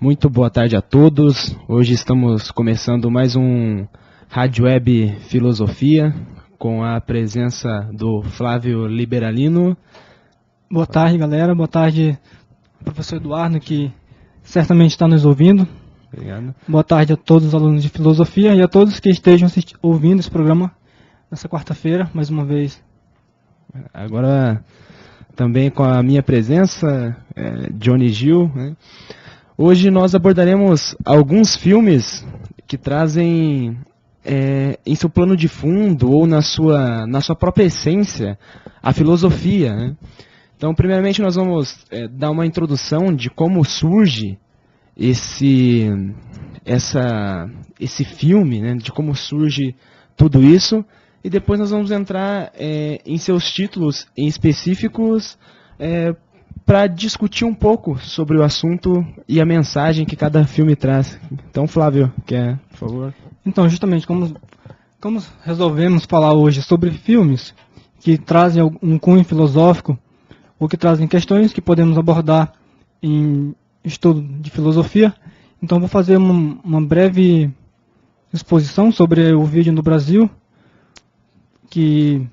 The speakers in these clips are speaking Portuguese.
Muito boa tarde a todos. Hoje estamos começando mais um Rádio Web Filosofia, com a presença do Flávio Liberalino. Boa tarde, galera. Boa tarde, professor Eduardo, que certamente está nos ouvindo. Obrigado. Boa tarde a todos os alunos de filosofia e a todos que estejam ouvindo esse programa nessa quarta-feira, mais uma vez. Agora, também com a minha presença, Johnny Gil, né? Hoje nós abordaremos alguns filmes que trazem em seu plano de fundo ou na sua própria essência a filosofia, né? Então, primeiramente, nós vamos dar uma introdução de como surge esse filme, né? De como surge tudo isso, e depois nós vamos entrar em seus títulos em específicos para discutir um pouco sobre o assunto e a mensagem que cada filme traz. Então, Flávio, quer, por favor? Então, justamente, como resolvemos falar hoje sobre filmes que trazem um cunho filosófico, ou que trazem questões que podemos abordar em estudo de filosofia, então vou fazer uma breve exposição sobre o vídeo no Brasil, que,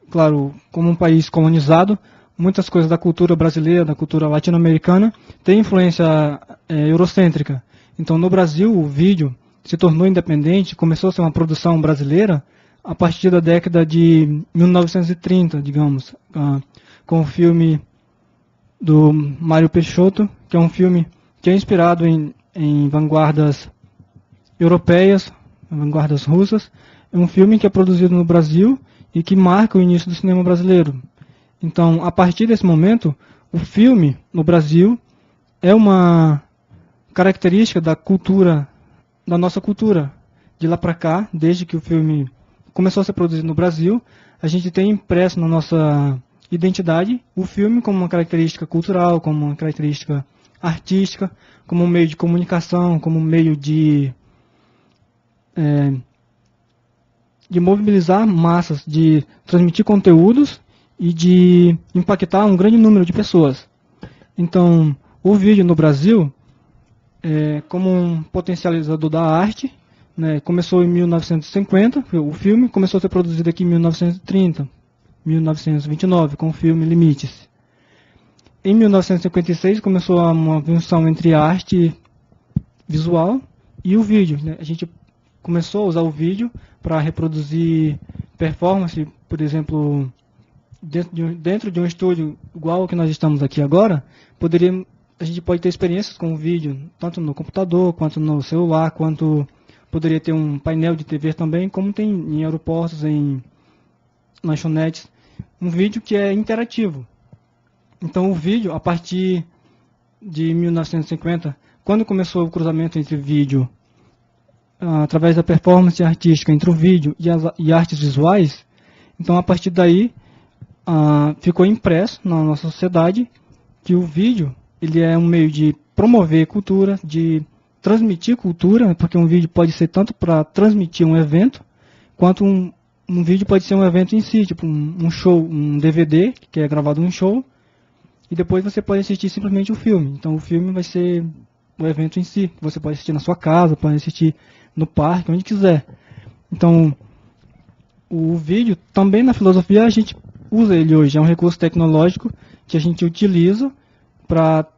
claro, como um país colonizado, muitas coisas da cultura brasileira, da cultura latino-americana, têm influência eurocêntrica. Então, no Brasil, o vídeo se tornou independente, começou a ser uma produção brasileira a partir da década de 1930, digamos, com o filme do Mário Peixoto, que é um filme que é inspirado em vanguardas europeias, vanguardas russas. É um filme que é produzido no Brasil e que marca o início do cinema brasileiro. Então, a partir desse momento, o filme no Brasil é uma característica da cultura, da nossa cultura. De lá para cá, desde que o filme começou a ser produzido no Brasil, a gente tem impresso na nossa identidade o filme como uma característica cultural, como uma característica artística, como um meio de comunicação, como um meio de mobilizar massas, de transmitir conteúdos e de impactar um grande número de pessoas. Então, o vídeo no Brasil, como um potencializador da arte, né, começou em 1950, o filme começou a ser produzido aqui em 1930, 1929, com o filme Limites. Em 1956 começou uma junção entre a arte visual e o vídeo, né? A gente começou a usar o vídeo para reproduzir performance, por exemplo, dentro de um estúdio igual ao que nós estamos aqui agora, a gente pode ter experiências com o vídeo, tanto no computador, quanto no celular, quanto poderia ter um painel de TV também, como tem em aeroportos, em lanchonetes, um vídeo que é interativo. Então o vídeo, a partir de 1950, quando começou o cruzamento entre vídeo, através da performance artística entre o vídeo e artes visuais, então a partir daí ficou impresso na nossa sociedade que o vídeo ele é um meio de promover cultura, de transmitir cultura, porque um vídeo pode ser tanto para transmitir um evento, quanto um vídeo pode ser um evento em si, tipo um show, um DVD, que é gravado um show, e depois você pode assistir simplesmente o filme. Então o filme vai ser o evento em si, que você pode assistir na sua casa, pode assistir no parque, onde quiser. Então, o vídeo, também na filosofia, a gente usa ele hoje. É um recurso tecnológico que a gente utiliza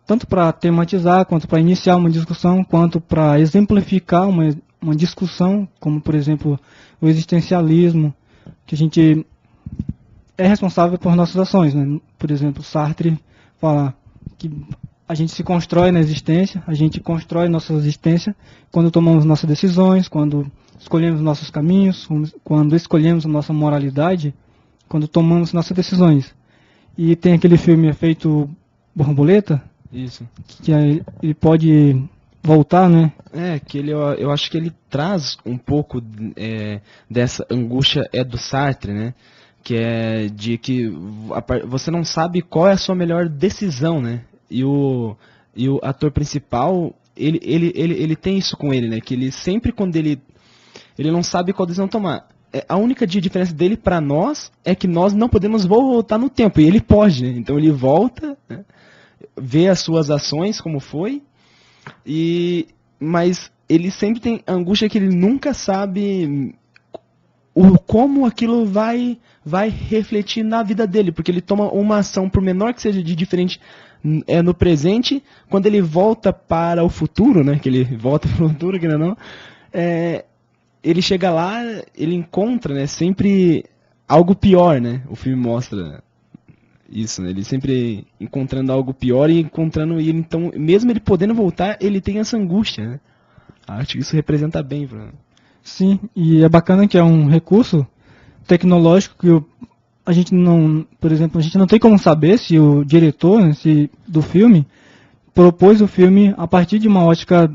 tanto para tematizar, quanto para iniciar uma discussão, quanto para exemplificar uma discussão, como, por exemplo, o existencialismo, que a gente é responsável por nossas ações, né? Por exemplo, Sartre fala que a gente se constrói na existência, a gente constrói nossa existência quando tomamos nossas decisões, quando escolhemos nossos caminhos, quando escolhemos a nossa moralidade, quando tomamos nossas decisões. E tem aquele filme Efeito Borboleta, isso, que ele pode voltar, né? Que eu acho que ele traz um pouco dessa angústia do Sartre, né? Que é de que você não sabe qual é a sua melhor decisão, né? E o ator principal, ele tem isso com ele, né? Que ele sempre, quando ele não sabe qual decisão tomar. A única diferença dele para nós é que nós não podemos voltar no tempo, e ele pode, né? Então ele volta, né? Vê as suas ações como foi, Mas ele sempre tem angústia que ele nunca sabe como aquilo vai refletir na vida dele, porque ele toma uma ação, por menor que seja de diferente no presente, quando ele volta para o futuro, né, que ele volta para o futuro, que não, ele chega lá, ele encontra, né, sempre algo pior, né, o filme mostra isso, né, ele sempre encontrando algo pior e encontrando, e então, mesmo ele podendo voltar, ele tem essa angústia, né, acho que isso representa bem, Sim, e é bacana que é um recurso tecnológico que a gente não, por exemplo, a gente não tem como saber se o diretor, né, do filme propôs o filme a partir de uma ótica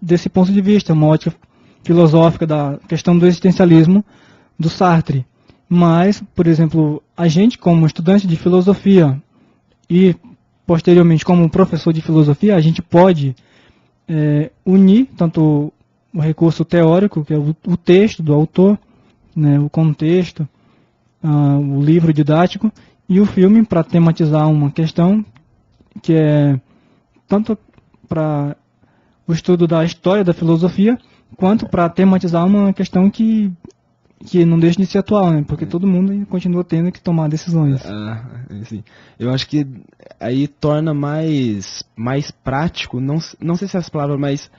desse ponto de vista, uma ótica filosófica da questão do existencialismo do Sartre. Mas, por exemplo, a gente como estudante de filosofia e posteriormente como professor de filosofia, a gente pode unir tanto o recurso teórico, que é o texto do autor, né, o contexto, o livro didático, e o filme para tematizar uma questão que é tanto para o estudo da história da filosofia, quanto para tematizar uma questão que não deixa de ser atual, né? Porque todo mundo continua tendo que tomar decisões. Assim, eu acho que aí torna mais prático, não sei se é essa palavra, mas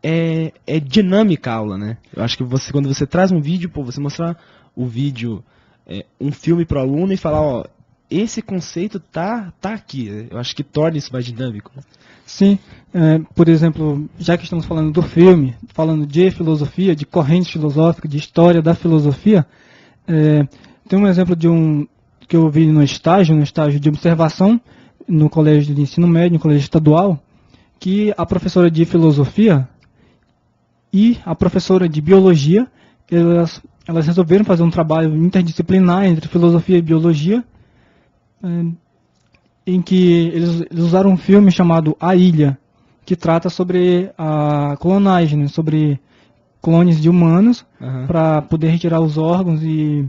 é dinâmica a aula, né? Eu acho que quando você traz um vídeo, você mostrar o vídeo, um filme para o aluno e falar, ó, esse conceito tá aqui, né? Eu acho que torna isso mais dinâmico. Sim, por exemplo, já que estamos falando do filme, falando de filosofia, de correntes filosóficas, de história da filosofia, tem um exemplo que eu vi no estágio de observação, no colégio de ensino médio, no colégio estadual, que a professora de filosofia e a professora de biologia, elas resolveram fazer um trabalho interdisciplinar entre filosofia e biologia, em que eles usaram um filme chamado A Ilha, que trata sobre a clonagem, né, sobre clones de humanos, para poder retirar os órgãos e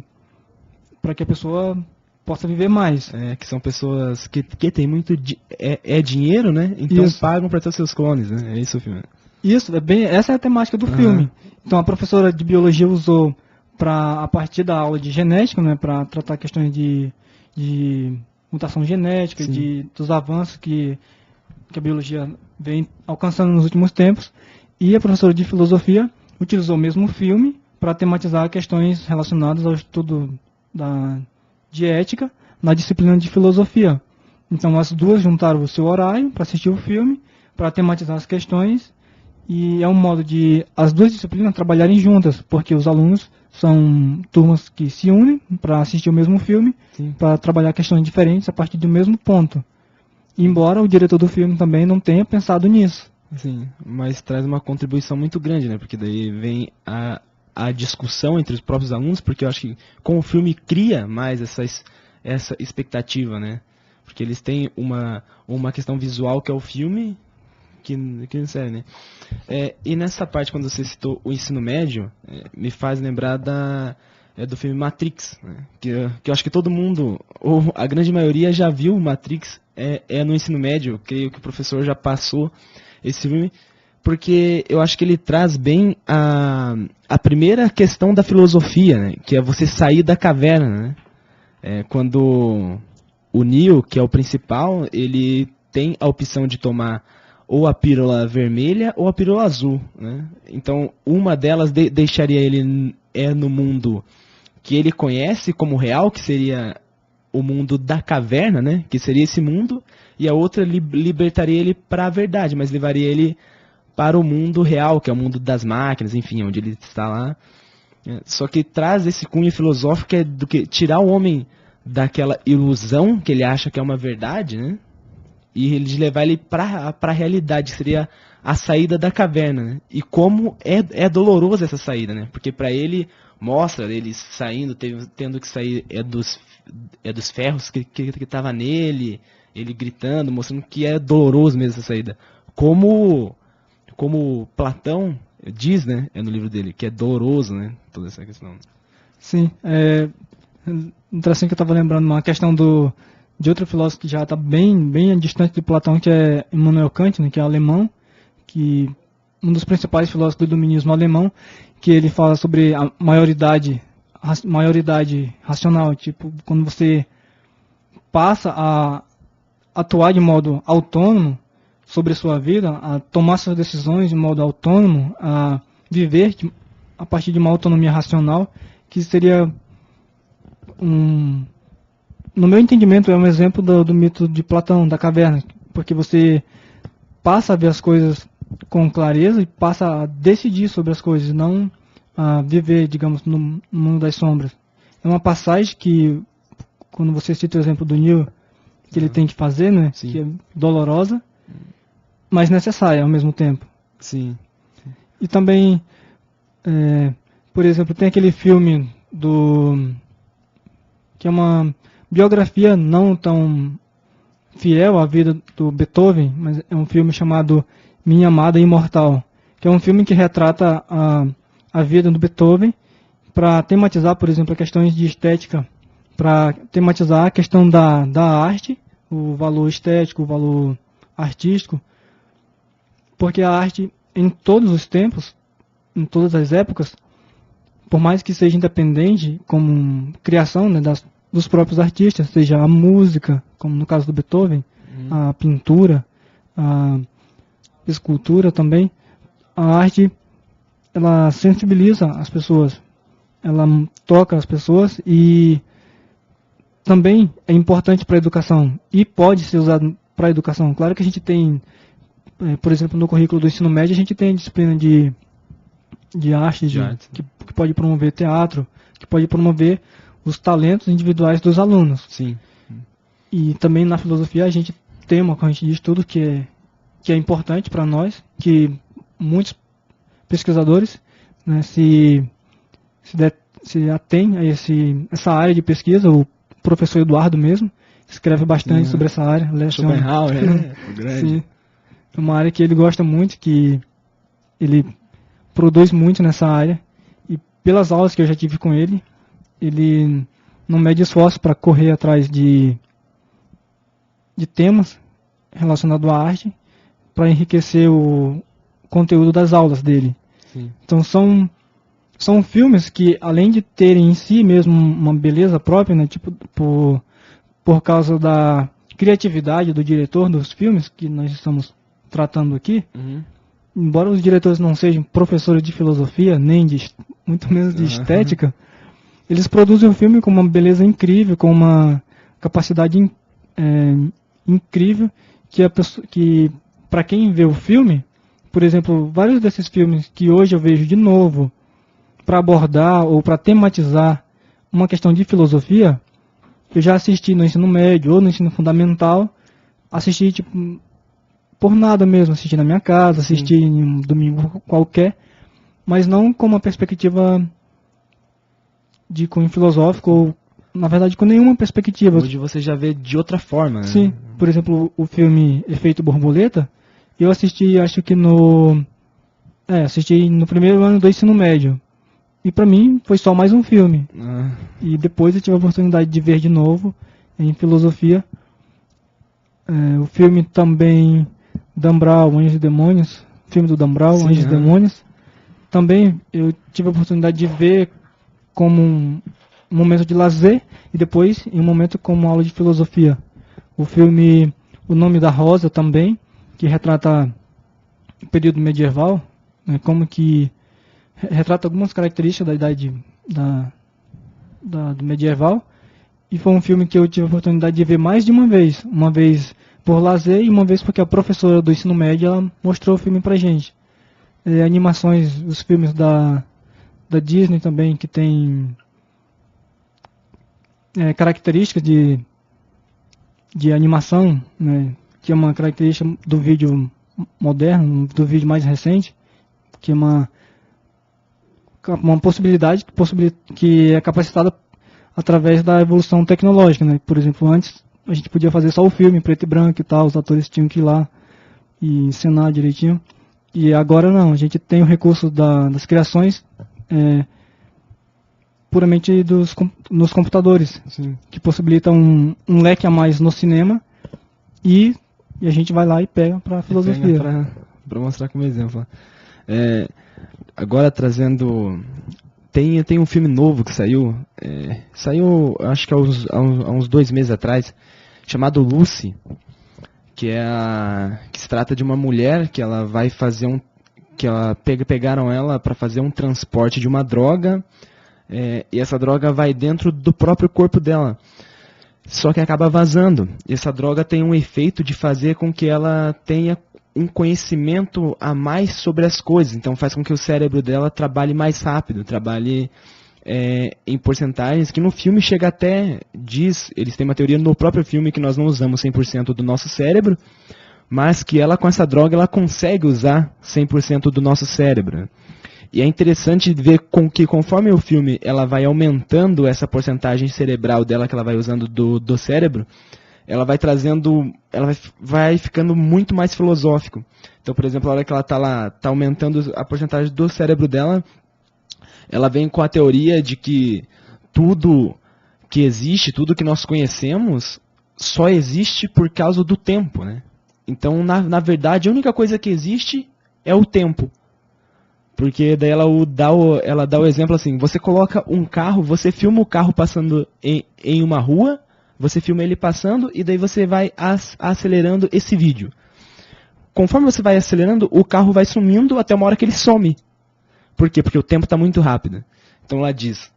para que a pessoa possa viver mais. Que são pessoas que têm muito dinheiro, né? Então isso. Pagam para ter seus clones, né? É isso o filme. Isso, essa é a temática do filme. Então a professora de biologia usou a partir da aula de genética, né, para tratar questões de mutação genética, dos avanços que a biologia vem alcançando nos últimos tempos. E a professora de filosofia utilizou o mesmo filme para tematizar questões relacionadas ao estudo de ética na disciplina de filosofia. Então as duas juntaram o seu horário para assistir o filme, para tematizar as questões, e é um modo de as duas disciplinas trabalharem juntas, porque os alunos são turmas que se unem para assistir o mesmo filme, para trabalhar questões diferentes a partir do mesmo ponto. Embora o diretor do filme também não tenha pensado nisso. Sim, mas traz uma contribuição muito grande, né? Porque daí vem a discussão entre os próprios alunos, porque eu acho que com o filme cria mais essa expectativa, né? Porque eles têm uma questão visual que é o filme, que não serve, né? E nessa parte, quando você citou o ensino médio, me faz lembrar do filme Matrix, né? Que eu acho que todo mundo, ou a grande maioria, já viu Matrix no ensino médio. Eu creio que o professor já passou esse filme, porque eu acho que ele traz bem a primeira questão da filosofia, né? Que é você sair da caverna, né? Quando o Neo, que é o principal, ele tem a opção de tomar ou a pílula vermelha ou a pílula azul, né? Então, uma delas deixaria ele no mundo que ele conhece como real, que seria o mundo da caverna, né? Que seria esse mundo, e a outra libertaria ele para a verdade, mas levaria ele para o mundo real, que é o mundo das máquinas, enfim, onde ele está lá. Só que traz esse cunho filosófico do que tirar o homem daquela ilusão que ele acha que é uma verdade, né? E ele levar ele para a realidade, que seria a saída da caverna, né? E como é dolorosa essa saída, né? Porque para ele mostra ele saindo, tendo que sair dos ferros que estava nele, ele gritando, mostrando que é doloroso mesmo essa saída. Como Platão diz, né, no livro dele, que é doloroso, né, toda essa questão. Sim, interessante que eu estava lembrando uma questão de outro filósofo que já está bem distante de Platão, que é Immanuel Kant, né, que é alemão, que um dos principais filósofos do iluminismo alemão, que ele fala sobre a maioridade racional, tipo, quando você passa a atuar de modo autônomo sobre a sua vida, a tomar suas decisões de modo autônomo, a viver a partir de uma autonomia racional, que seria no meu entendimento, é um exemplo do mito de Platão, da caverna, porque você passa a ver as coisas com clareza e passa a decidir sobre as coisas, não a viver, digamos, no mundo das sombras. É uma passagem que, quando você cita o exemplo do Neo, que ele tem que fazer, né, Sim. que é dolorosa, mas necessária ao mesmo tempo. Sim. E também, por exemplo, tem aquele filme que é uma biografia não tão fiel à vida do Beethoven, mas é um filme chamado Minha Amada Imortal, que é um filme que retrata a vida do Beethoven para tematizar, por exemplo, questões de estética, para tematizar a questão da arte, o valor estético, o valor artístico, porque a arte, em todos os tempos, em todas as épocas, por mais que seja independente, como criação, né, dos próprios artistas, seja a música, como no caso do Beethoven, a pintura, a escultura também, a arte, ela sensibiliza as pessoas, ela toca as pessoas e também é importante para a educação e pode ser usado para a educação. Claro que a gente tem, por exemplo, no currículo do ensino médio, a gente tem a disciplina de arte, que pode promover teatro, que pode promover os talentos individuais dos alunos. Sim. E também na filosofia a gente tem uma corrente de estudo que é importante para nós, que muitos pesquisadores, né, se atém a essa área de pesquisa. O professor Eduardo mesmo escreve bastante sobre essa área. Schopenhauer, né? O grande. Sim. É uma área que ele gosta muito, que ele produz muito nessa área. E pelas aulas que eu já tive com ele, ele não mede esforço para correr atrás de temas relacionados à arte, para enriquecer o conteúdo das aulas dele. Sim. Então são filmes que, além de terem em si mesmo uma beleza própria, né, tipo, por causa da criatividade do diretor dos filmes que nós estamos tratando aqui, embora os diretores não sejam professores de filosofia, nem muito menos de estética, eles produzem o filme com uma beleza incrível, com uma capacidade incrível, que para quem vê o filme, por exemplo, vários desses filmes que hoje eu vejo de novo para abordar ou para tematizar uma questão de filosofia, eu já assisti no ensino médio ou no ensino fundamental, assisti tipo por nada mesmo, assisti na minha casa, assisti em um domingo qualquer, mas não com uma perspectiva de cunho filosófico, ou na verdade com nenhuma perspectiva. Hoje você já vê de outra forma, né? Sim, por exemplo, o filme Efeito Borboleta, eu assisti, acho que assisti no primeiro ano do ensino médio. E pra mim foi só mais um filme. E depois eu tive a oportunidade de ver de novo em filosofia. O filme também Dan Brown, Anjos e Demônios, filme do Dan Brown, Anjos e Demônios. Também eu tive a oportunidade de ver como um momento de lazer e depois em um momento como aula de filosofia. O filme O Nome da Rosa também, que retrata o período medieval, né, como que retrata algumas características da idade do medieval, e foi um filme que eu tive a oportunidade de ver mais de uma vez por lazer e uma vez porque a professora do ensino médio ela mostrou o filme pra gente. Animações, os filmes da Disney também, que tem características de animação, né, que é uma característica do vídeo moderno, do vídeo mais recente, que é uma possibilidade que é capacitada através da evolução tecnológica, né? Por exemplo, antes a gente podia fazer só o filme em preto e branco e tal, os atores tinham que ir lá e encenar direitinho. E agora não, a gente tem o recurso das criações puramente nos computadores, que possibilitam um leque a mais no cinema e a gente vai lá e pega para a filosofia. para mostrar como exemplo. Agora trazendo... Tem um filme novo que saiu, acho que há uns 2 meses atrás, chamado Lucy, que se trata de uma mulher que ela vai fazer pegaram ela para fazer um transporte de uma droga, e essa droga vai dentro do próprio corpo dela. Só que acaba vazando. E essa droga tem um efeito de fazer com que ela tenha um conhecimento a mais sobre as coisas. Então faz com que o cérebro dela trabalhe mais rápido, trabalhe em porcentagens que no filme chega até, eles têm uma teoria no próprio filme que nós não usamos 100% do nosso cérebro, mas que ela com essa droga ela consegue usar 100% do nosso cérebro. E é interessante ver que conforme o filme ela vai aumentando essa porcentagem cerebral dela que ela vai usando do cérebro, ela vai trazendo, vai ficando muito mais filosófico. Então, por exemplo, a hora que ela tá aumentando a porcentagem do cérebro dela, ela vem com a teoria de que tudo que existe, tudo que nós conhecemos, só existe por causa do tempo, né? Então, na verdade, a única coisa que existe é o tempo. Porque daí ela dá o exemplo assim, você coloca um carro, você filma o carro passando em uma rua, você filma ele passando e daí você vai acelerando esse vídeo. Conforme você vai acelerando, o carro vai sumindo até uma hora que ele some. Por quê? Porque o tempo está muito rápido. Então ela diz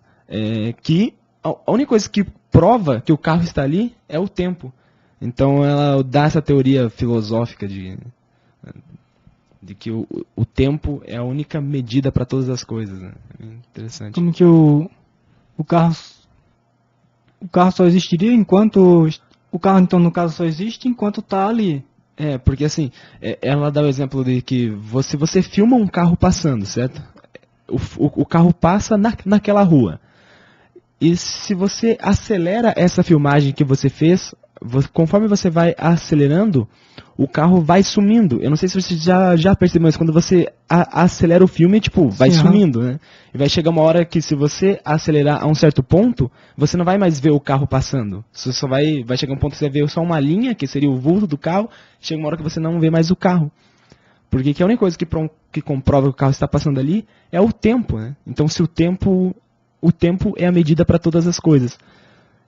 que a única coisa que prova que o carro está ali é o tempo. Então ela dá essa teoria filosófica de que o tempo é a única medida para todas as coisas, né? Interessante. Como que o carro só existiria enquanto... O carro, então, no caso, só existe enquanto está ali. Porque assim, ela dá o exemplo de que você filma um carro passando, certo? O carro passa naquela rua. E se você acelera essa filmagem que você fez, conforme você vai acelerando, o carro vai sumindo. Eu não sei se você já percebeu, mas quando você acelera o filme, tipo, vai sumindo, né? E vai chegar uma hora que se você acelerar a um certo ponto, você não vai mais ver o carro passando. Você só vai chegar um ponto que você vai ver só uma linha, que seria o vulto do carro, chega uma hora que você não vê mais o carro. Porque a única coisa que comprova que o carro está passando ali é o tempo, né? Então se o tempo é a medida para todas as coisas.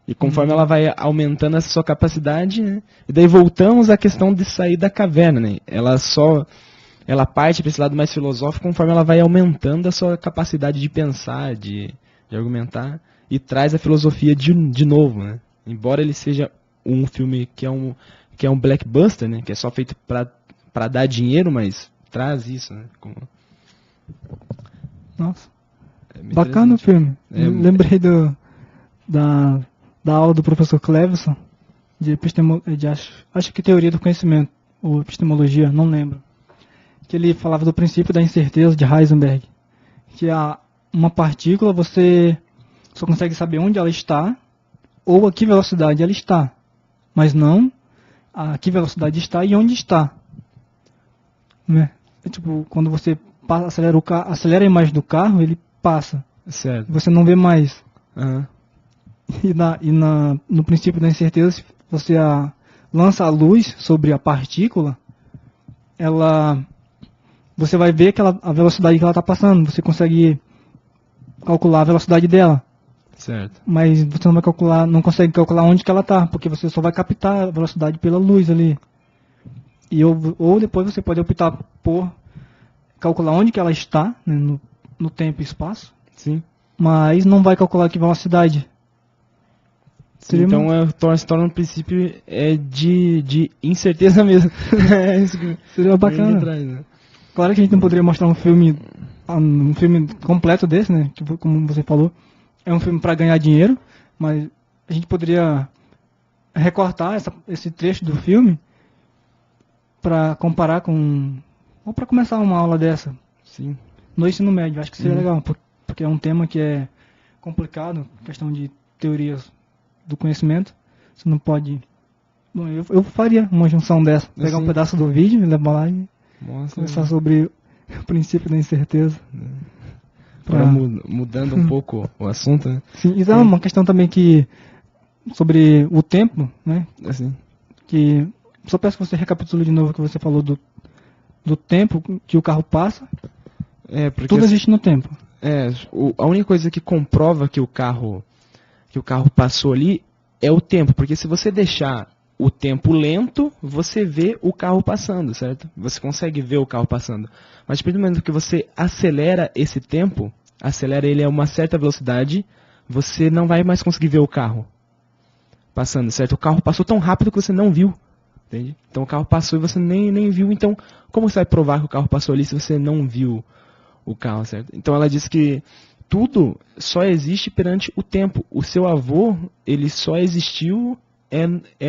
E conforme ela vai aumentando essa sua capacidade, né? E daí voltamos à questão de sair da caverna, né? Ela parte para esse lado mais filosófico conforme ela vai aumentando a sua capacidade de pensar, de argumentar, e traz a filosofia de novo, né? Embora ele seja um filme que é um blockbuster, né? Que é só feito para dar dinheiro, mas traz isso, né? Nossa, bacana o filme. Lembrei da aula do professor Cleverson, acho que teoria do conhecimento, ou epistemologia, não lembro. Que ele falava do princípio da incerteza de Heisenberg. Que uma partícula você só consegue saber onde ela está, ou a que velocidade ela está. Mas não a que velocidade está e onde está. Né? Tipo, quando você acelera a imagem do carro, ele passa. Certo. Você não vê mais. Uhum. No princípio da incerteza, você lança a luz sobre a partícula, você vai ver a velocidade que ela está passando, você consegue calcular a velocidade dela. Certo. Mas você não consegue calcular onde que ela está, porque você só vai captar a velocidade pela luz ali. Ou depois você pode optar por calcular onde que ela está, né, no tempo e espaço. Sim. Mas não vai calcular que velocidade. Então se torna um princípio de incerteza mesmo. Seria bacana. Traz, né? Claro que a gente não poderia mostrar um filme completo desse, né? Tipo, como você falou, é um filme para ganhar dinheiro, mas a gente poderia recortar esse trecho do filme para comparar ou para começar uma aula dessa. Sim. No ensino médio, acho que seria legal, porque é um tema que é complicado, questão de teorias do conhecimento. Você não pode... Bom, eu faria uma junção dessa. Pegar um pedaço do vídeo, levar lá e conversar sobre o princípio da incerteza. Agora mudando um pouco o assunto, né? Sim, e é uma questão também sobre o tempo, né? Assim. Que só peço que você recapitule de novo o que você falou do tempo que o carro passa. Porque Tudo existe no tempo. A única coisa que comprova que o carro passou ali é o tempo, porque se você deixar o tempo lento, você vê o carro passando, certo? Você consegue ver o carro passando. Mas a partir do momento que você acelera esse tempo, acelera ele a uma certa velocidade, você não vai mais conseguir ver o carro passando, certo? O carro passou tão rápido que você não viu, entende? Então o carro passou e você nem viu, então como você vai provar que o carro passou ali se você não viu o carro, certo? Então ela diz que tudo só existe perante o tempo. O seu avô, ele só existiu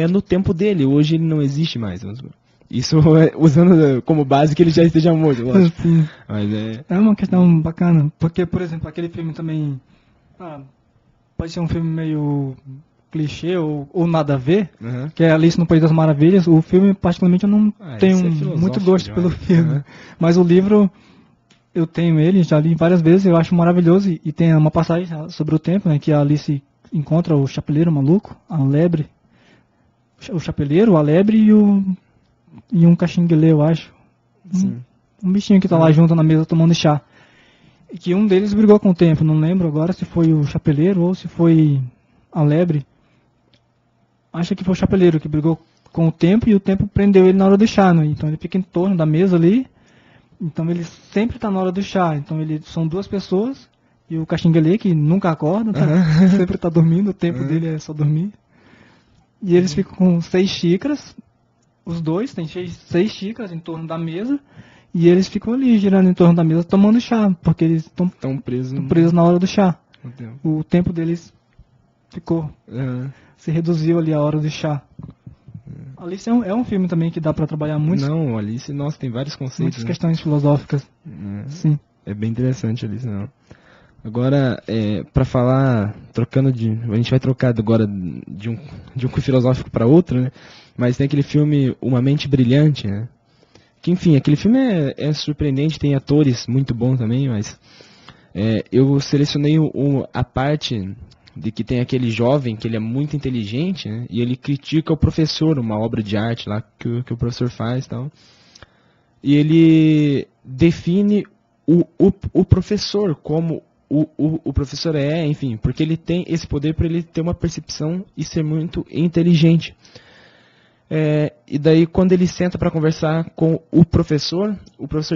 no tempo dele. Hoje ele não existe mais. Isso usando como base que ele já esteja morto, lógico. Sim. Mas é uma questão bacana. Porque, por exemplo, aquele filme também... pode ser um filme meio clichê ou nada a ver, que é Alice no País das Maravilhas. O filme, particularmente, eu não tenho muito gosto pelo filme. Mas o livro... Eu tenho ele, já li várias vezes, eu acho maravilhoso. E tem uma passagem sobre o tempo, né, que a Alice encontra o chapeleiro maluco, a lebre. O chapeleiro, a lebre e um caxinguelê, eu acho. Um bichinho que tá lá junto na mesa tomando chá. E que um deles brigou com o tempo, não lembro agora se foi o chapeleiro ou se foi a lebre. Acho que foi o chapeleiro que brigou com o tempo e o tempo prendeu ele na hora do chá, né? Então ele fica em torno da mesa ali. Então ele sempre está na hora do chá. Então são duas pessoas e o caxinguelê que nunca acorda, sempre está dormindo, o tempo dele é só dormir. E eles ficam com 6 xícaras, os dois têm 6 xícaras em torno da mesa e eles ficam ali girando em torno da mesa tomando chá, porque eles estão presos na hora do chá. O tempo deles se reduziu ali a hora do chá. Alice é um filme também que dá para trabalhar muito. Não, Alice, nossa, tem vários conceitos. Muitas questões filosóficas. Sim. É bem interessante, Alice, não. Agora, para falar, a gente vai trocar agora de um filosófico para outro, né? Mas tem aquele filme Uma Mente Brilhante, né? Que, enfim, aquele filme é surpreendente, tem atores muito bons também, mas eu selecionei a parte de que tem aquele jovem que ele é muito inteligente, né, e ele critica o professor, uma obra de arte lá que o professor faz e tal. E ele define o professor como o professor enfim, porque ele tem esse poder para ele ter uma percepção e ser muito inteligente. E daí quando ele senta para conversar com o professor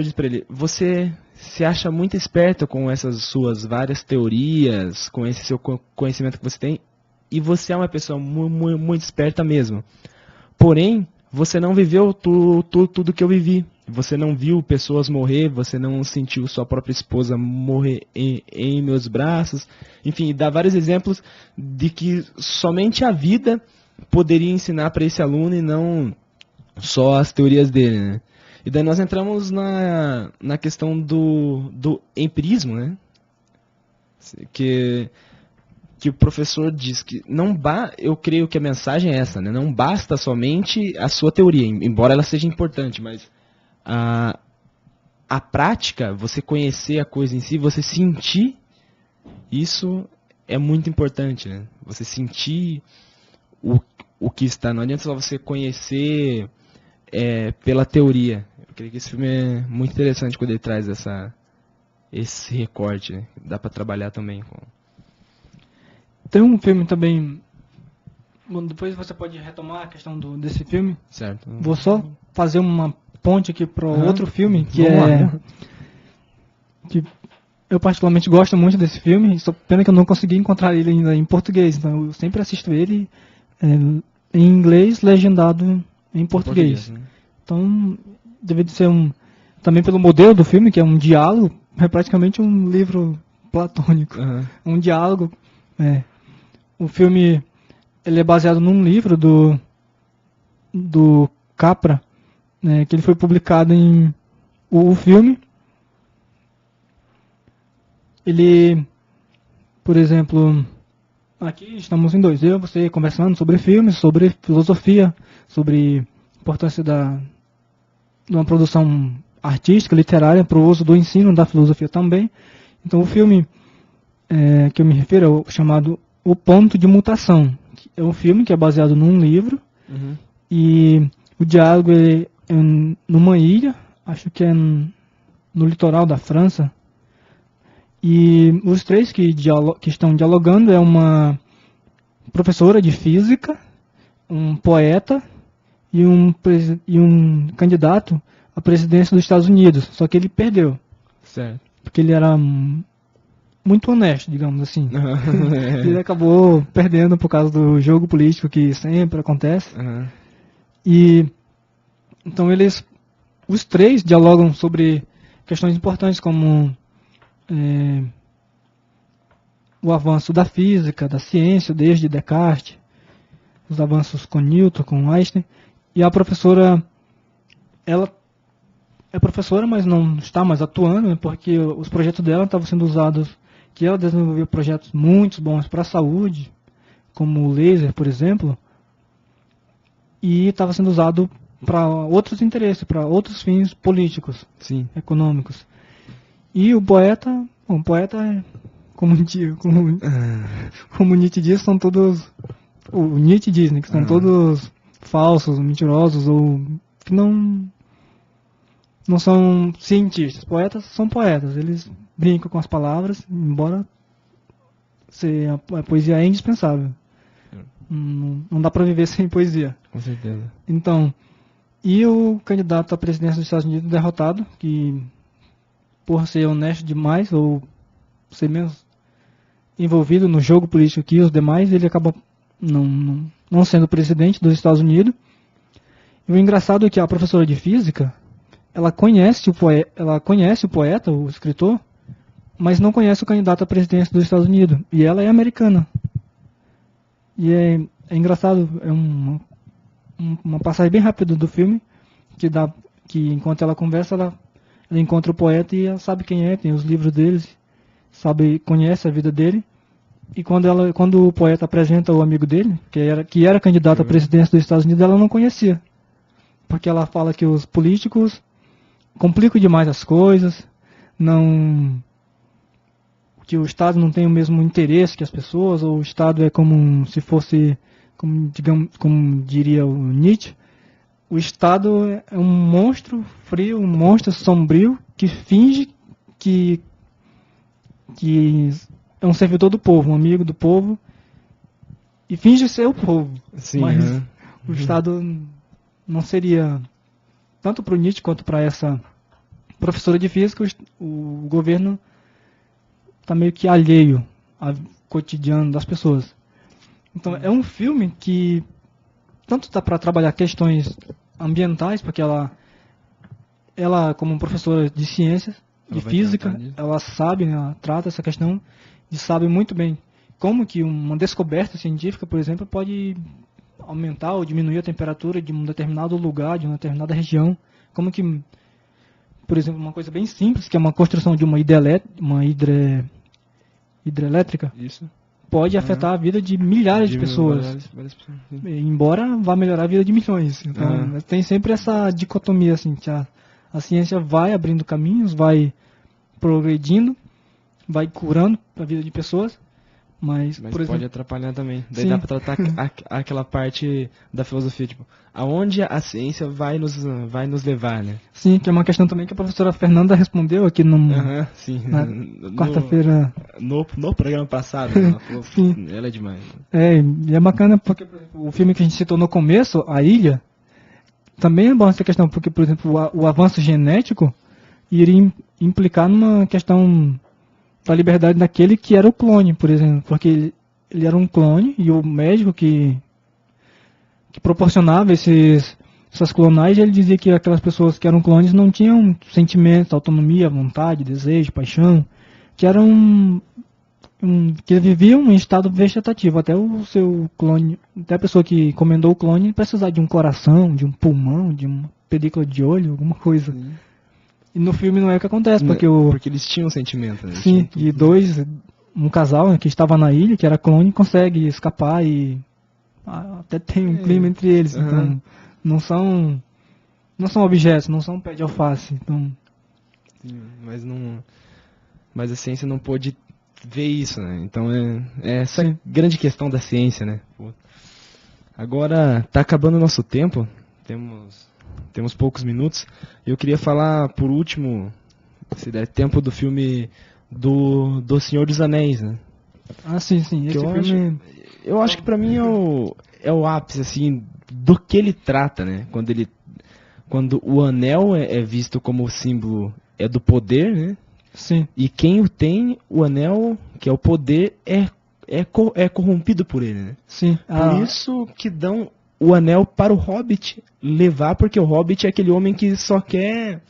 diz para ele: você se acha muito esperto com essas suas várias teorias, com esse seu conhecimento que você tem, e você é uma pessoa muito esperta mesmo. Porém, você não viveu tudo que eu vivi. Você não viu pessoas morrer, você não sentiu sua própria esposa morrer em meus braços. Enfim, dá vários exemplos de que somente a vida poderia ensinar para esse aluno e não só as teorias dele, né? E daí nós entramos na questão do empirismo, né? Que o professor diz que eu creio que a mensagem é essa, né? Não basta somente a sua teoria, embora ela seja importante, mas a prática, você conhecer a coisa em si, você sentir, isso é muito importante, né? Você sentir o que está, não adianta só você conhecer pela teoria. Eu creio que esse filme é muito interessante quando ele traz esse recorte, né? Dá para trabalhar também com... Tem um filme também, bom, depois você pode retomar a questão desse filme. Certo. Vou só fazer uma ponte aqui para outro filme, que que eu particularmente gosto muito desse filme, só pena que eu não consegui encontrar ele ainda em português, então eu sempre assisto ele em inglês, legendado em português. Né? Então, deve de ser também pelo modelo do filme, que é um diálogo, é praticamente um livro platônico. Um diálogo. O filme ele é baseado num livro do Capra, né, que ele foi publicado em... O filme, ele, por exemplo, aqui estamos em dois, eu e você conversando sobre filmes, sobre filosofia, sobre a importância de uma produção artística, literária, para o uso do ensino da filosofia também. Então o filme que eu me refiro é o chamado O Ponto de Mutação. É um filme que é baseado num livro, e o diálogo é numa ilha acho que é no litoral da França. E os três que estão dialogando é uma professora de física, um poeta e um candidato à presidência dos Estados Unidos. Só que ele perdeu, Certo. porque ele era muito honesto, digamos assim. Ele acabou perdendo por causa do jogo político que sempre acontece. E então os três dialogam sobre questões importantes como o avanço da física, da ciência, desde Descartes, os avanços com Newton, com Einstein. E a professora, ela é professora, mas não está mais atuando, né, porque os projetos dela estavam sendo usados, que ela desenvolveu projetos muito bons para a saúde, como o laser, por exemplo, e estava sendo usado para outros interesses, para outros fins políticos, Sim. econômicos. E o poeta, como Nietzsche diz, são todos, o Nietzsche diz, né, que são todos falsos, mentirosos, ou que não são cientistas. Poetas são poetas, eles brincam com as palavras, embora a poesia é indispensável. Não dá para viver sem poesia. Com certeza. Então, e o candidato à presidência dos Estados Unidos derrotado, que por ser honesto demais, ou ser menos envolvido no jogo político que os demais, ele acaba não sendo presidente dos Estados Unidos. E o engraçado é que a professora de física, ela conhece o poeta, o escritor, mas não conhece o candidato à presidência dos Estados Unidos. E ela é americana. E é engraçado, é uma passagem bem rápida do filme, que enquanto ela conversa, ela encontra o poeta e ela sabe quem é, tem os livros deles, conhece a vida dele. E quando o poeta apresenta o amigo dele, que era candidato à presidência dos Estados Unidos, ela não conhecia. Porque ela fala que os políticos complicam demais as coisas, que o Estado não tem o mesmo interesse que as pessoas, ou o Estado é como se fosse, como diria o Nietzsche, o Estado é um monstro frio, um monstro sombrio, que finge que é um servidor do povo, um amigo do povo, e finge ser o povo. Sim, mas o Estado não seria, tanto para o Nietzsche quanto para essa professora de física, o governo está meio que alheio ao cotidiano das pessoas. Então é um filme que tanto dá para trabalhar questões ambientais, porque ela como professora de ciências, de física, ela sabe, né, ela trata essa questão e sabe muito bem como que uma descoberta científica, por exemplo, pode aumentar ou diminuir a temperatura de um determinado lugar, de uma determinada região. Como que, por exemplo, uma coisa bem simples, que é uma construção de uma hidrelétrica, isso pode afetar a vida de milhares de pessoas, embora vá melhorar a vida de milhões. Então, tem sempre essa dicotomia, assim, que a ciência vai abrindo caminhos, vai progredindo, vai curando a vida de pessoas, mas por exemplo, pode atrapalhar também. Daí dá para tratar aquela parte da filosofia, tipo, aonde a ciência vai nos levar, né? Sim, que é uma questão também que a professora Fernanda respondeu aqui na quarta-feira. No programa passado, ela falou, sim. Ela é demais. E é bacana porque, por exemplo, o filme que a gente citou no começo, A Ilha, também é bom essa questão, porque, por exemplo, o avanço genético iria implicar numa questão da liberdade daquele que era o clone, por exemplo, porque ele era um clone e o médico que proporcionava essas clonagens, ele dizia que aquelas pessoas que eram clones não tinham sentimentos, autonomia, vontade, desejo, paixão, que eram que viviam em estado vegetativo, até o seu clone, até a pessoa que encomendou o clone precisar de um coração, de um pulmão, de uma película de olho, alguma coisa. Sim. E no filme não é o que acontece, porque eles tinham sentimento, né? Sim, e um casal, né, que estava na ilha, que era clone, consegue escapar e até tem um clima entre eles. Então não são objetos, não são pé de alface. Então... Sim, mas a ciência não pôde ver isso, né? Então é essa grande questão da ciência, né? Agora tá acabando o nosso tempo. Temos temos poucos minutos. Eu queria falar, por último, se der tempo, do filme do Senhor dos Anéis, né? Ah, sim, sim. Que Esse filme... eu acho que pra mim é o ápice, assim, do que ele trata, né? Quando o anel é visto como símbolo do poder, né? Sim, E quem o tem, o anel, que é o poder, é corrompido por ele, né? sim. Por isso que dão o anel para o Hobbit levar, porque o Hobbit é aquele homem que só quer,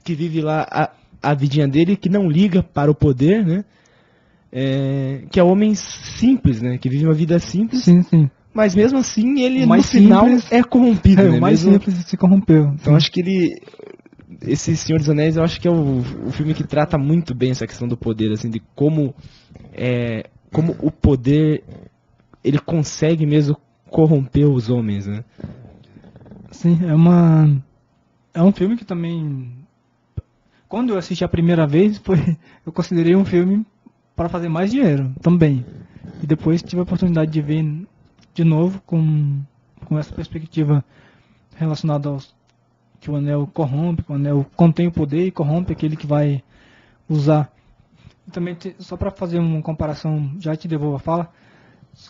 que vive lá a vidinha dele, que não liga para o poder, né? Que é homem simples, né? Que vive uma vida simples, Sim, sim. mas mesmo assim ele O no mais final simples- é corrompido, né? o mais Mesmo- simples se corrompeu. Então acho que esse Senhor dos Anéis, eu acho que é o filme que trata muito bem essa questão do poder, assim, de como o poder ele consegue mesmo corromper os homens, né? Sim, é um filme que também, quando eu assisti a primeira vez, eu considerei um filme para fazer mais dinheiro também. E depois tive a oportunidade de ver de novo com essa perspectiva relacionada aos que o anel corrompe, que o anel contém o poder e corrompe aquele que vai usar. E também, só para fazer uma comparação, já te devolvo a fala,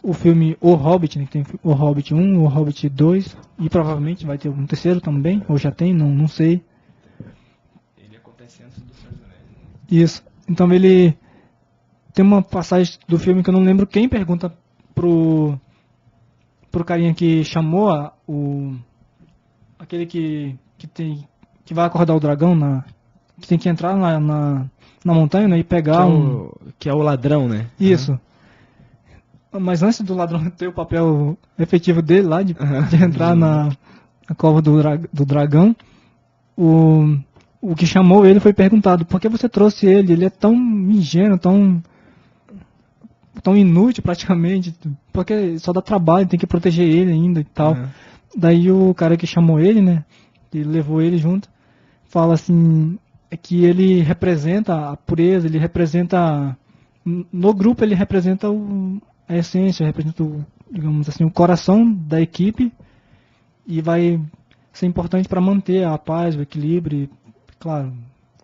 o filme O Hobbit, né, que tem o Hobbit 1, o Hobbit 2, e provavelmente vai ter um terceiro também, ou já tem, não sei. Ele acontece antes do Senhor dos Anéis. Isso. Então ele tem uma passagem do filme que eu não lembro quem pergunta pro carinha que chamou aquele que vai acordar o dragão, que tem que entrar na montanha, né, e pegar Que é o ladrão, né? Isso. Mas antes do ladrão ter o papel efetivo dele lá, de entrar na cova do dragão, o que chamou ele foi perguntado: por que você trouxe ele? Ele é tão ingênuo, tão inútil praticamente, porque só dá trabalho, tem que proteger ele ainda e tal. Daí o cara que chamou ele, né, que levou ele junto, fala assim, que ele representa a pureza, ele representa, no grupo ele representa a essência, representa digamos assim, o coração da equipe, e vai ser importante para manter a paz, o equilíbrio. E, claro,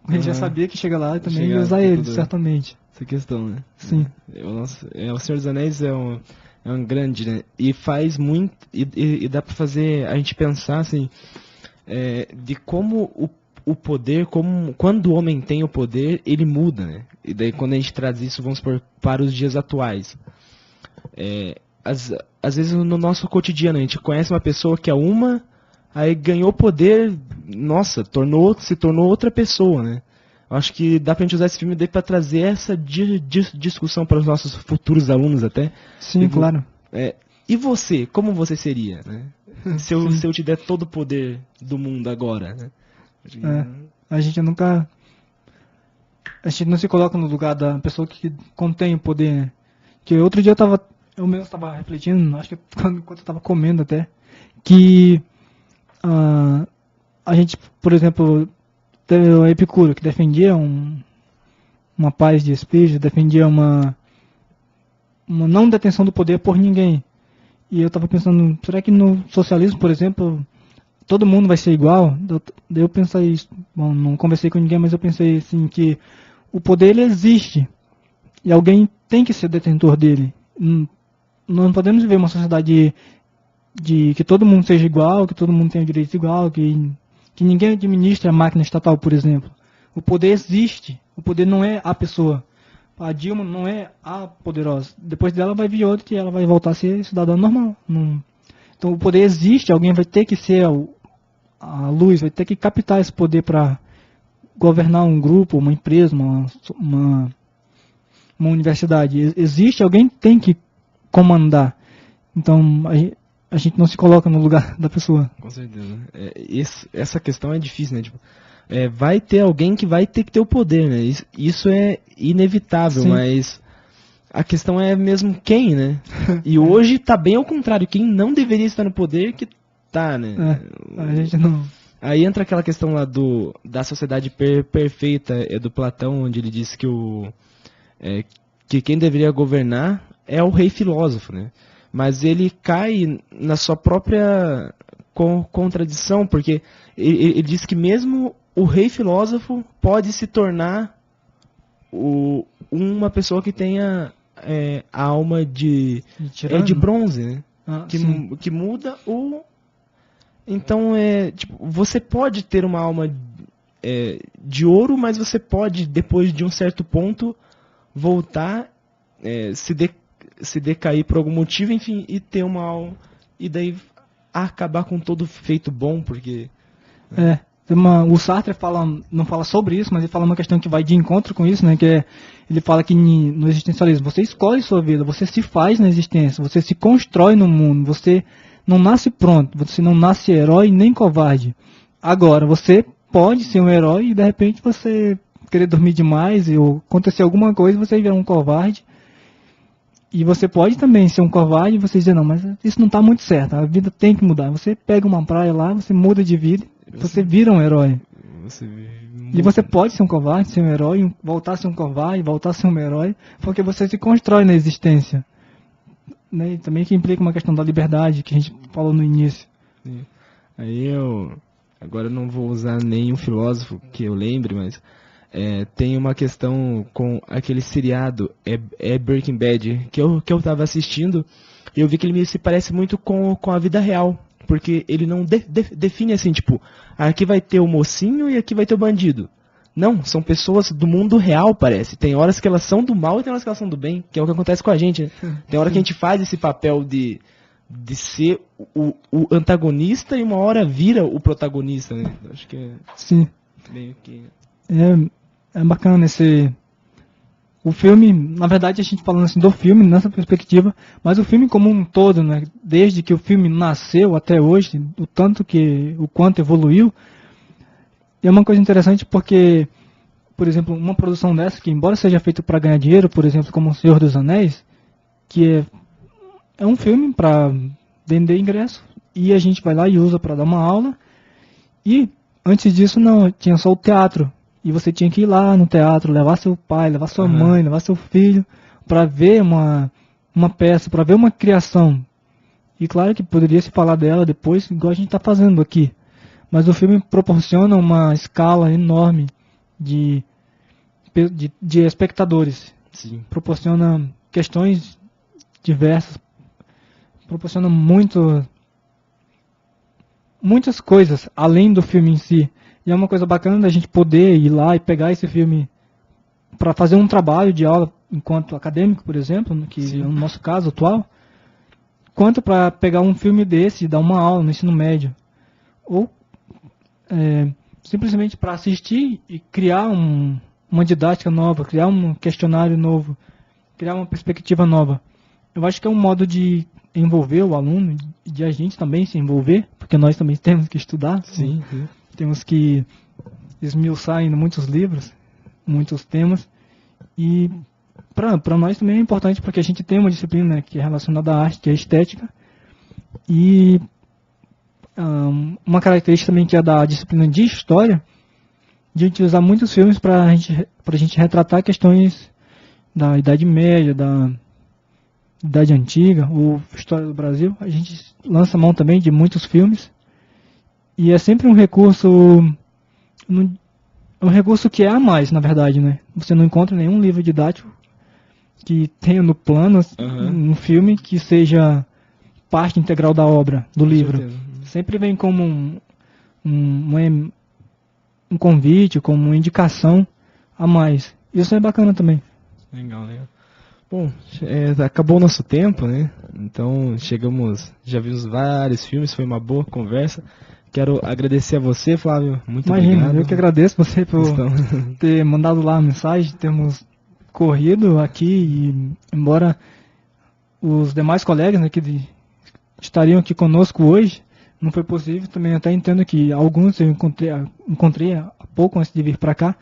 ele já sabia que chega lá e também ia usar ele, certamente. Essa questão, né? Sim. O Senhor dos Anéis é um grande, né? E faz muito, e dá pra fazer a gente pensar, assim, de como o poder, quando o homem tem o poder, ele muda, né? E daí quando a gente traz isso, vamos supor, para os dias atuais. Às vezes no nosso cotidiano, a gente conhece uma pessoa que é aí ganhou poder, nossa, se tornou outra pessoa, né? Eu acho que dá pra gente usar esse filme para trazer essa discussão para os nossos futuros alunos até. Sim, claro. E você, como você seria, né? Se eu te der todo o poder do mundo agora, né? A gente não se coloca no lugar da pessoa que contém o poder, né? Que outro dia eu mesmo estava refletindo, acho que enquanto eu estava comendo até, que a gente, por exemplo, teve o Epicuro, que defendia uma paz de espírito, defendia uma não detenção do poder por ninguém. E eu estava pensando, será que no socialismo, por exemplo, todo mundo vai ser igual? Daí eu pensei, bom, não conversei com ninguém, mas eu pensei assim, que o poder ele existe, e alguém tem que ser detentor dele. Não podemos viver uma sociedade de que todo mundo seja igual, que todo mundo tenha direitos igual, que ninguém administre a máquina estatal, por exemplo. O poder existe, o poder não é a pessoa. A Dilma não é a poderosa. Depois dela vai vir outra e ela vai voltar a ser cidadã normal. Então o poder existe, alguém vai ter que ser a luz, vai ter que captar esse poder para governar um grupo, uma empresa, uma universidade. Existe, alguém tem que comandar. Então a gente não se coloca no lugar da pessoa. Com certeza. Essa questão é difícil, né? Tipo, vai ter alguém que vai ter que ter o poder, né? Isso é inevitável, Sim. Mas a questão é mesmo quem, né? E hoje tá bem ao contrário, quem não deveria estar no poder que tá, né? A gente não... Aí entra aquela questão lá da sociedade perfeita, do Platão, onde ele diz que quem deveria governar é o rei filósofo, né? Mas ele cai na sua própria contradição, porque ele diz que mesmo o rei filósofo pode se tornar uma pessoa que tenha a alma de bronze, né? Que muda o... Então, tipo, você pode ter uma alma de ouro, mas você pode, depois de um certo ponto, voltar, se decair por algum motivo, enfim, e ter uma alma... E daí acabar com todo feito bom, porque... O Sartre não fala sobre isso, mas ele fala uma questão que vai de encontro com isso, né? Ele fala que no existencialismo você escolhe sua vida, você se faz na existência, você se constrói no mundo, você não nasce pronto, você não nasce herói nem covarde. Agora, você pode ser um herói e de repente você querer dormir demais ou acontecer alguma coisa e você virar um covarde. E você pode também ser um covarde e você dizer, não, mas isso não está muito certo, a vida tem que mudar. Você pega uma praia lá, você muda de vida, você vira um herói. E você pode ser um covarde, ser um herói, voltar a ser um covarde, voltar a ser um herói, porque você se constrói na existência. Né? E também que implica uma questão da liberdade, que a gente falou no início. Sim. Aí agora eu não vou usar nenhum filósofo que eu lembre, mas tem uma questão com aquele seriado, Breaking Bad, que eu estava assistindo, e eu vi que ele se parece muito com a vida real. Porque ele não define assim, tipo, aqui vai ter o mocinho e aqui vai ter o bandido. Não, são pessoas do mundo real, parece. Tem horas que elas são do mal e tem horas que elas são do bem, que é o que acontece com a gente. Né? Tem hora que a gente faz esse papel de ser o antagonista e uma hora vira o protagonista, né? Acho que Sim. Meio que... É bacana o filme, na verdade a gente falando assim do filme nessa perspectiva, mas o filme como um todo, né, desde que o filme nasceu até hoje, o quanto evoluiu, é uma coisa interessante porque, por exemplo, uma produção dessa que embora seja feita para ganhar dinheiro, por exemplo, como O Senhor dos Anéis, que é um filme para vender ingresso e a gente vai lá e usa para dar uma aula, e antes disso não, tinha só o teatro. E você tinha que ir lá no teatro, levar seu pai, levar sua mãe, levar seu filho, para ver uma peça, para ver uma criação. E claro que poderia se falar dela depois, igual a gente está fazendo aqui. Mas o filme proporciona uma escala enorme de espectadores. Sim. Proporciona questões diversas. Proporciona muitas coisas, além do filme em si. E é uma coisa bacana da gente poder ir lá e pegar esse filme para fazer um trabalho de aula enquanto acadêmico, por exemplo, que Sim. é o nosso caso atual, quanto para pegar um filme desse e dar uma aula no ensino médio. Ou simplesmente para assistir e criar uma didática nova, criar um questionário novo, criar uma perspectiva nova. Eu acho que é um modo de envolver o aluno, de a gente também se envolver, porque nós também temos que estudar. Sim. Temos que esmiuçar em muitos livros, muitos temas. E para nós também é importante porque a gente tem uma disciplina, né, que é relacionada à arte, que é a estética. E uma característica também que é da disciplina de história, de utilizar muitos filmes para a gente retratar questões da Idade Média, da Idade Antiga, ou História do Brasil. A gente lança mão também de muitos filmes. E é sempre um recurso que é a mais, na verdade, né? Você não encontra nenhum livro didático que tenha no plano um filme que seja parte integral da obra, do livro. Certeza. Sempre vem como um convite, como uma indicação a mais. Isso é bacana também. Legal. Bom, acabou o nosso tempo, né? Então já vimos vários filmes, foi uma boa conversa. Quero agradecer a você, Flávio. Muito obrigado. Eu que agradeço você por ter mandado lá a mensagem. Temos corrido aqui e, embora os demais colegas, né, que estariam aqui conosco hoje, não foi possível. Também até entendo que alguns eu encontrei há pouco antes de vir para cá.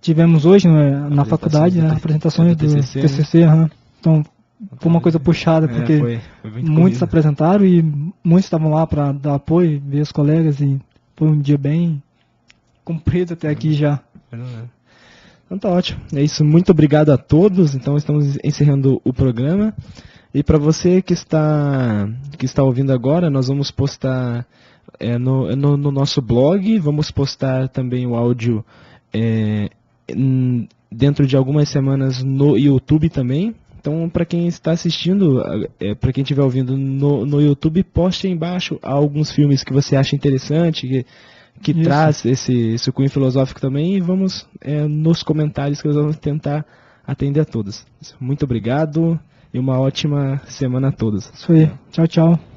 Tivemos hoje, né, na faculdade, apresentações do TCC. Né? Então, foi uma coisa puxada, porque foi muitos se apresentaram e muitos estavam lá para dar apoio, ver os colegas, e foi um dia bem comprido até aqui já. Então tá ótimo. É isso, muito obrigado a todos. Então estamos encerrando o programa E para você que está ouvindo agora, nós vamos postar no nosso blog, vamos postar também o áudio dentro de algumas semanas no YouTube também. Então, para quem está assistindo, para quem estiver ouvindo no YouTube, poste aí embaixo alguns filmes que você acha interessante, que traz esse cunho filosófico também, e vamos nos comentários que nós vamos tentar atender a todos. Muito obrigado e uma ótima semana a todos. Isso aí. Tchau, tchau.